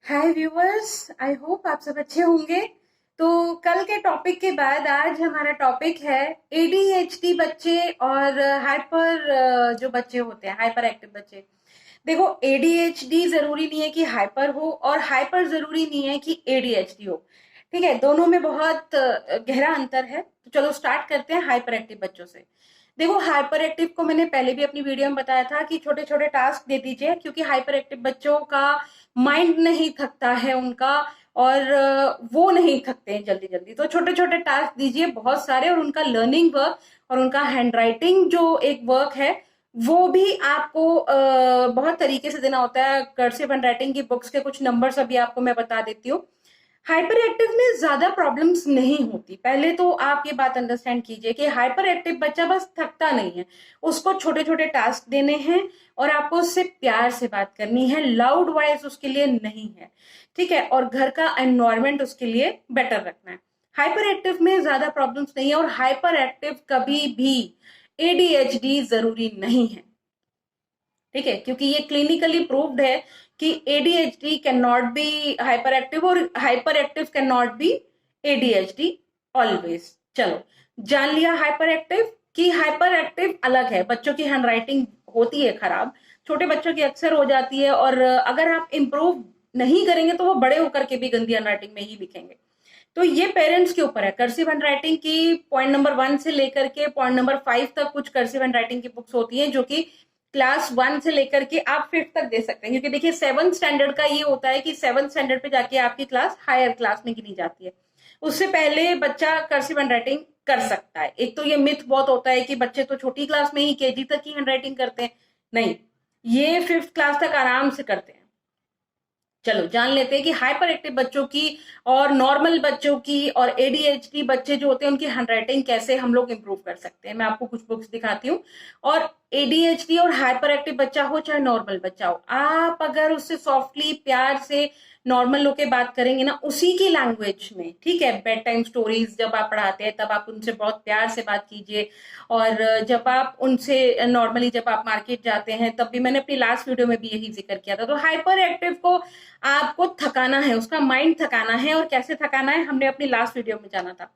Hi viewers, I hope आप सब अच्छे होंगे। तो कल के टॉपिक के बाद आज हमारा टॉपिक है एडीएचडी बच्चे और हाइपर जो बच्चे होते हैं, हाइपर एक्टिव बच्चे। देखो, एडीएचडी जरूरी नहीं है कि हाइपर हो और हाइपर जरूरी नहीं है कि एडीएचडी हो। ठीक है, दोनों में बहुत गहरा अंतर है। तो चलो स्टार्ट करते हैं हाइपर एक्टिव बच्चों से। देखो, हाइपर एक्टिव को मैंने पहले भी अपनी वीडियो में बताया था कि छोटे छोटे टास्क दे दीजिए, क्योंकि हाइपर एक्टिव बच्चों का माइंड नहीं थकता है उनका, और वो नहीं थकते हैं जल्दी जल्दी। तो छोटे छोटे टास्क दीजिए बहुत सारे, और उनका लर्निंग वर्क और उनका हैंड राइटिंग जो एक वर्क है वो भी आपको बहुत तरीके से देना होता है। कर्सिव हैंड राइटिंग की बुक्स के कुछ नंबर्स अभी आपको मैं बता देती हूँ। हाइपर एक्टिव में ज्यादा प्रॉब्लम्स नहीं होती। पहले तो आप ये बात अंडरस्टैंड कीजिए कि हाइपर एक्टिव बच्चा बस थकता नहीं है, उसको छोटे छोटे टास्क देने हैं और आपको उससे प्यार से बात करनी है, लाउड वॉइस उसके लिए नहीं है। ठीक है, और घर का एनवायरनमेंट उसके लिए बेटर रखना है। हाइपर एक्टिव में ज्यादा प्रॉब्लम्स नहीं है, और हाइपर एक्टिव कभी भी एडीएचडी जरूरी नहीं है। ठीक है, क्योंकि ये क्लिनिकली प्रूव्ड है कि ADHD can not be hyperactive और hyperactive can not be ADHD always. चलो, जान लिया हाइपर एक्टिव की हाइपर एक्टिव अलग है। बच्चों की हैंडराइटिंग होती है खराब, छोटे बच्चों की अक्सर हो जाती है, और अगर आप इंप्रूव नहीं करेंगे तो वो बड़े होकर के भी गंदी हैंडराइटिंग में ही लिखेंगे। तो ये पेरेंट्स के ऊपर है। कर्सिव हैंडराइटिंग की पॉइंट नंबर 1 से लेकर के पॉइंट नंबर 5 तक कुछ कर्सिव हैंडराइटिंग की बुक्स होती हैं, जो कि क्लास 1 से लेकर के आप 5th तक दे सकते हैं। क्योंकि देखिए, 7th स्टैंडर्ड का ये होता है कि 7th स्टैंडर्ड पे जाके आपकी क्लास हायर क्लास में गिनी जाती है। उससे पहले बच्चा कर्सिव हैंडराइटिंग कर सकता है। एक तो ये मिथ बहुत होता है कि बच्चे तो छोटी क्लास में ही, केजी तक ही हैंडराइटिंग करते हैं। नहीं, ये 5th क्लास तक आराम से करते हैं। चलो जान लेते हैं कि हाइपर एक्टिव बच्चों की और नॉर्मल बच्चों की और एडीएचडी बच्चे जो होते हैं उनकी हैंडराइटिंग कैसे हम लोग इंप्रूव कर सकते हैं। मैं आपको कुछ बुक्स दिखाती हूँ। और एडीएचडी और हाइपर एक्टिव बच्चा हो चाहे नॉर्मल बच्चा हो, आप अगर उससे सॉफ्टली प्यार से नॉर्मल लोग के बात करेंगे ना, उसी की लैंग्वेज में, ठीक है, बेड टाइम स्टोरीज जब आप पढ़ाते हैं तब आप उनसे बहुत प्यार से बात कीजिए। और जब आप उनसे नॉर्मली जब आप मार्केट जाते हैं, तब भी मैंने अपनी लास्ट वीडियो में भी यही जिक्र किया था। तो हाइपर एक्टिव को आपको थकाना है, उसका माइंड थकाना है, और कैसे थकाना है हमने अपनी लास्ट वीडियो में जाना था।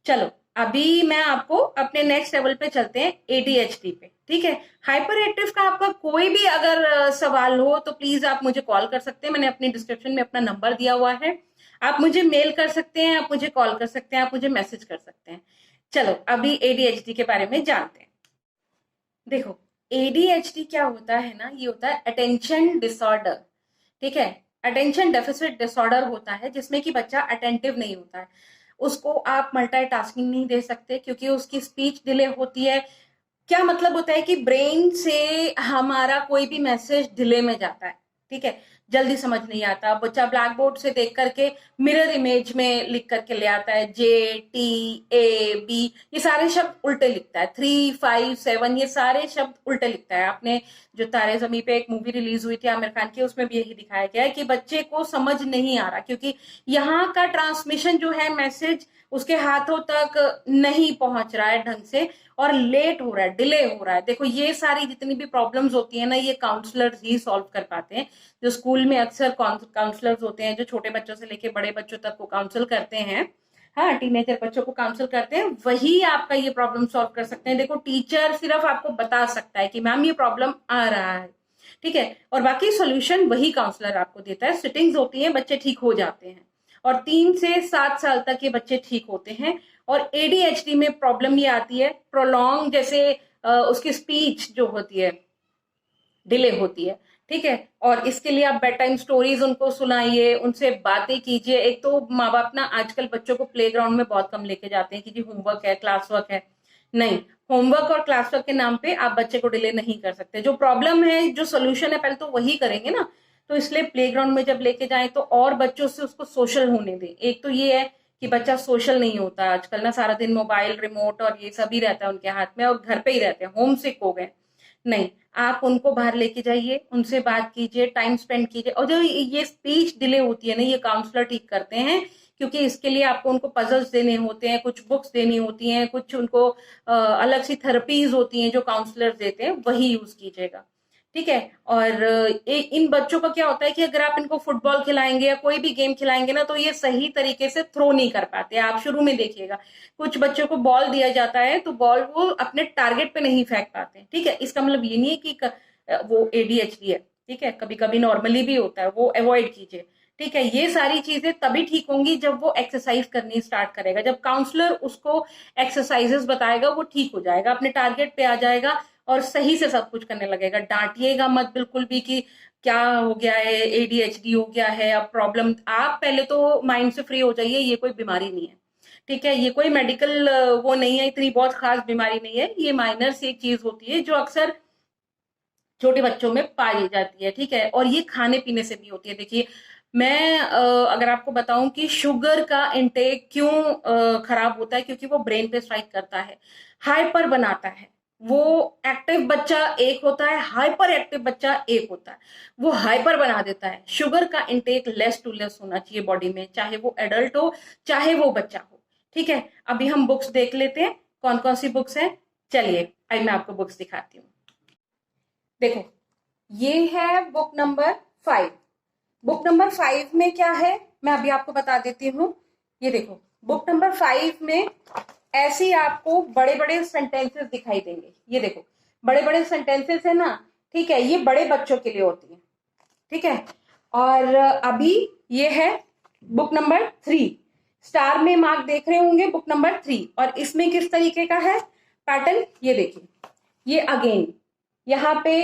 चलो, अभी मैं आपको अपने नेक्स्ट लेवल पे चलते हैं, एडीएचडी पे। ठीक है, हाइपर एक्टिव का आपका कोई भी अगर सवाल हो तो प्लीज आप मुझे कॉल कर सकते हैं। मैंने अपनी डिस्क्रिप्शन में अपना नंबर दिया हुआ है। आप मुझे मेल कर सकते हैं, आप मुझे कॉल कर सकते हैं, आप मुझे मैसेज कर सकते हैं। चलो, अभी एडीएचडी के बारे में जानते हैं। देखो, एडीएचडी क्या होता है ना, ये होता है अटेंशन डिसऑर्डर। ठीक है, अटेंशन डेफिसिट डिसऑर्डर होता है, जिसमें कि बच्चा अटेंटिव नहीं होता है। उसको आप मल्टीटास्किंग नहीं दे सकते, क्योंकि उसकी स्पीच डिले होती है। क्या मतलब होता है कि ब्रेन से हमारा कोई भी मैसेज डिले में जाता है। ठीक है, जल्दी समझ नहीं आता। बच्चा ब्लैक बोर्ड से देख करके मिरर इमेज में लिख करके ले आता है, JTAB, ये सारे शब्द उल्टे लिखता है। 3 5 7, ये सारे शब्द उल्टे लिखता है। आपने जो तारे जमी पे एक मूवी रिलीज हुई थी आमिर खान की, उसमें भी यही दिखाया गया है कि बच्चे को समझ नहीं आ रहा, क्योंकि यहाँ का ट्रांसमिशन जो है, मैसेज उसके हाथों तक नहीं पहुंच रहा है ढंग से, और लेट हो रहा है, डिले हो रहा है। देखो, ये सारी जितनी भी प्रॉब्लम्स होती है ना, ये काउंसलर्स ही सॉल्व कर पाते हैं। जो स्कूल में अक्सर काउंसलर्स होते हैं, जो छोटे बच्चों से लेके बड़े बच्चों तक को काउंसिल करते हैं, हाँ, टीनेजर बच्चों को काउंसिल करते हैं, वही आपका ये प्रॉब्लम सॉल्व कर सकते हैं। देखो, टीचर सिर्फ आपको बता सकता है कि मैम ये प्रॉब्लम आ रहा है, ठीक है, और बाकी सोल्यूशन वही काउंसलर आपको देता है। सिटिंग्स होती हैं, बच्चे ठीक हो जाते हैं, और 3 से 7 साल तक ये बच्चे ठीक होते हैं। और एडीएचडी में प्रॉब्लम ये आती है, प्रोलॉन्ग, जैसे उसकी स्पीच जो होती है डिले होती है। ठीक है, और इसके लिए आप बेड टाइम स्टोरीज उनको सुनाइए, उनसे बातें कीजिए। एक तो माँ बाप ना आजकल बच्चों को प्ले ग्राउंड में बहुत कम लेके जाते हैं कि जी होमवर्क है, क्लास वर्क है। नहीं, होमवर्क और क्लास वर्क के नाम पे आप बच्चे को डिले नहीं कर सकते। जो प्रॉब्लम है, जो सोल्यूशन है, पहले तो वही करेंगे ना। तो इसलिए प्ले ग्राउंड में जब लेके जाए तो और बच्चों से उसको सोशल होने दें। एक तो ये है कि बच्चा सोशल नहीं होता आजकल ना, सारा दिन मोबाइल, रिमोट और ये सभी रहता है उनके हाथ में, और घर पे ही रहते हैं, होम सिक हो गए। नहीं, आप उनको बाहर लेके जाइए, उनसे बात कीजिए, टाइम स्पेंड कीजिए। और जो ये स्पीच डिले होती है ना, ये काउंसलर ठीक करते हैं, क्योंकि इसके लिए आपको उनको पजल्स देने होते हैं, कुछ बुक्स देनी होती हैं, कुछ उनको अलग सी थेरेपीज होती हैं जो काउंसलर देते हैं, वही यूज कीजिएगा। ठीक है। और इन बच्चों का क्या होता है कि अगर आप इनको फुटबॉल खिलाएंगे या कोई भी गेम खिलाएंगे ना, तो ये सही तरीके से थ्रो नहीं कर पाते। आप शुरू में देखिएगा कुछ बच्चों को बॉल दिया जाता है तो बॉल वो अपने टारगेट पे नहीं फेंक पाते। ठीक है, इसका मतलब ये नहीं है कि वो एडीएचडी है। ठीक है, कभी कभी नॉर्मली भी होता है, वो अवॉइड कीजिए। ठीक है, ये सारी चीजें तभी ठीक होंगी जब वो एक्सरसाइज करनी स्टार्ट करेगा। जब काउंसलर उसको एक्सरसाइजेस बताएगा वो ठीक हो जाएगा, अपने टारगेट पे आ जाएगा और सही से सब कुछ करने लगेगा। डांटिएगा मत बिल्कुल भी कि क्या हो गया है, एडीएचडी हो गया है, अब प्रॉब्लम। आप पहले तो माइंड से फ्री हो जाइए, ये कोई बीमारी नहीं है। ठीक है, ये कोई मेडिकल वो नहीं है, इतनी बहुत खास बीमारी नहीं है, ये माइनर सी एक चीज होती है जो अक्सर छोटे बच्चों में पाई जाती है। ठीक है, और ये खाने पीने से भी होती है। देखिए, मैं अगर आपको बताऊं कि शुगर का इंटेक क्यों खराब होता है, क्योंकि वो ब्रेन पे स्ट्राइक करता है, हाइपर बनाता है। वो एक्टिव बच्चा एक होता है, हाइपर एक्टिव बच्चा एक होता है। वो हाइपर बना देता है। शुगर का इंटेक लेस टू लेस होना चाहिए बॉडी में, चाहे वो एडल्ट हो चाहे वो बच्चा हो। ठीक है, अभी हम बुक्स देख लेते हैं कौन कौन सी बुक्स हैं। चलिए अभी मैं आपको बुक्स दिखाती हूँ। देखो, ये है बुक नंबर 5। बुक नंबर 5 में क्या है मैं अभी आपको बता देती हूँ। ये देखो, बुक नंबर 5 में ऐसे ही आपको बड़े बड़े सेंटेंसेस दिखाई देंगे। ये देखो, बड़े बड़े सेंटेंसेस है ना। ठीक है, ये बड़े बच्चों के लिए होती है। ठीक है, और अभी ये है बुक नंबर 3। स्टार में मार्क देख रहे होंगे, बुक नंबर 3। और इसमें किस तरीके का है पैटर्न, ये देखिए। ये अगेन यहाँ पे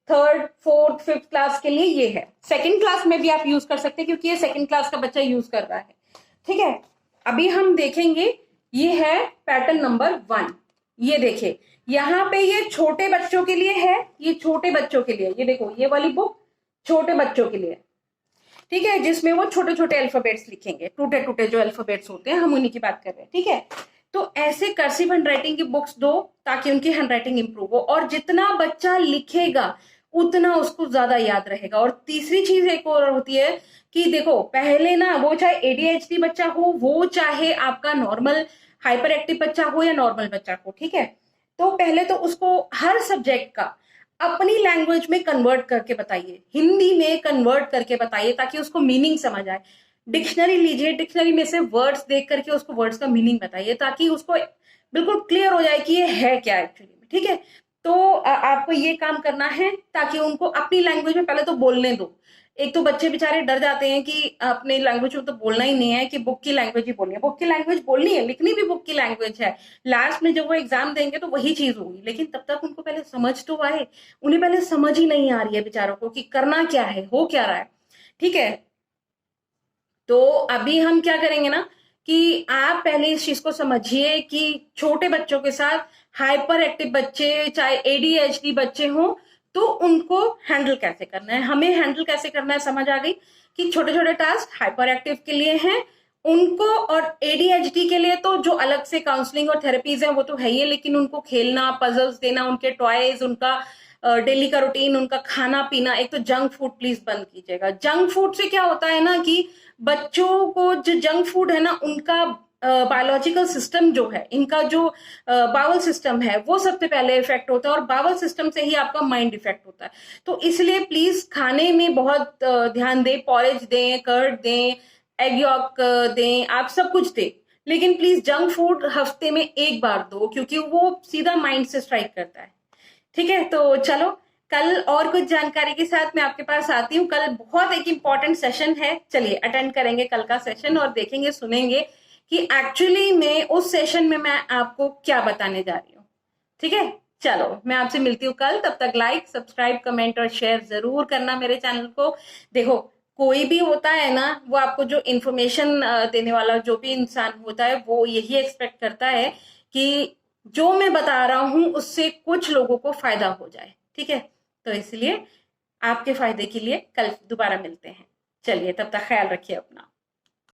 3rd 4th 5th क्लास के लिए ये है। 2nd क्लास में भी आप यूज कर सकते हैं क्योंकि ये 2nd क्लास का बच्चा यूज कर रहा है। ठीक है, अभी हम देखेंगे, ये है पैटर्न नंबर 1। ये देखिए, यहाँ पे ये छोटे बच्चों के लिए है, ये छोटे बच्चों के लिए। ये देखो, ये वाली बुक छोटे बच्चों के लिए। ठीक है, जिसमें वो छोटे छोटे अल्फाबेट्स लिखेंगे, टूटे टूटे जो अल्फाबेट्स होते हैं, हम उन्हीं की बात कर रहे हैं। ठीक है, तो ऐसे कर्सिव हैंडराइटिंग की बुक्स दो ताकि उनकी हैंडराइटिंग इंप्रूव हो, और जितना बच्चा लिखेगा उतना उसको ज्यादा याद रहेगा। और तीसरी चीज एक और होती है कि देखो, पहले ना, वो चाहे एडीएचडी बच्चा हो, वो चाहे आपका नॉर्मल हाइपर एक्टिव बच्चा हो या नॉर्मल बच्चा हो, ठीक है, तो पहले तो उसको हर सब्जेक्ट का अपनी लैंग्वेज में कन्वर्ट करके बताइए, हिंदी में कन्वर्ट करके बताइए ताकि उसको मीनिंग समझ आए। डिक्शनरी लीजिए, डिक्शनरी में से वर्ड्स देख करके उसको वर्ड्स का मीनिंग बताइए ताकि उसको बिल्कुल क्लियर हो जाए कि ये है क्या एक्चुअली में। ठीक है, तो आपको ये काम करना है ताकि उनको अपनी लैंग्वेज में पहले तो बोलने दो। एक तो बच्चे बेचारे डर जाते हैं कि अपने लैंग्वेज में तो बोलना ही नहीं है, कि बुक की लैंग्वेज ही बोलनी है। बुक की लैंग्वेज बोलनी है, लिखनी भी बुक की लैंग्वेज है। लास्ट में जब वो एग्जाम देंगे तो वही चीज होगी, लेकिन तब तक उनको पहले समझ तो आए। उन्हें पहले समझ ही नहीं आ रही है बेचारों को कि करना क्या है, हो क्या रहा है। ठीक है, तो अभी हम क्या करेंगे ना कि आप पहले इस चीज को समझिए कि छोटे बच्चों के साथ हाइपर एक्टिव बच्चे, चाहे एडीएचडी बच्चे हों, तो उनको हैंडल कैसे करना है, हमें हैंडल कैसे करना है समझ आ गई कि छोटे छोटे टास्क हाइपर एक्टिव के लिए हैं उनको, और एडीएचडी के लिए तो जो अलग से काउंसलिंग और थेरेपीज है वो तो है ही है, लेकिन उनको खेलना, पजल्स देना, उनके टॉयज, उनका डेली का रूटीन, उनका खाना पीना। एक तो जंक फूड प्लीज बंद कीजिएगा। जंक फूड से क्या होता है ना कि बच्चों को जो जंक फूड है ना, उनका बायोलॉजिकल सिस्टम जो है, इनका जो बावल सिस्टम है, वो सबसे पहले इफेक्ट होता है, और बावल सिस्टम से ही आपका माइंड इफेक्ट होता है। तो इसलिए प्लीज खाने में बहुत ध्यान दें। पॉरेज दें, कर्ड दें, एग यॉक दें, आप सब कुछ दें, लेकिन प्लीज जंक फूड हफ्ते में एक बार दो, क्योंकि वो सीधा माइंड से स्ट्राइक करता है। ठीक है, तो चलो कल और कुछ जानकारी के साथ मैं आपके पास आती हूँ। कल बहुत एक इंपॉर्टेंट सेशन है, चलिए अटेंड करेंगे कल का सेशन और देखेंगे, सुनेंगे कि एक्चुअली में उस सेशन में मैं आपको क्या बताने जा रही हूँ। ठीक है, चलो मैं आपसे मिलती हूँ कल। तब तक लाइक, सब्सक्राइब, कमेंट और शेयर जरूर करना मेरे चैनल को। देखो, कोई भी होता है ना, वो आपको जो इन्फॉर्मेशन देने वाला जो भी इंसान होता है, वो यही एक्सपेक्ट करता है कि जो मैं बता रहा हूं उससे कुछ लोगों को फायदा हो जाए। ठीक है, तो इसलिए आपके फायदे के लिए कल दोबारा मिलते हैं। चलिए, तब तक ख्याल रखिए अपना।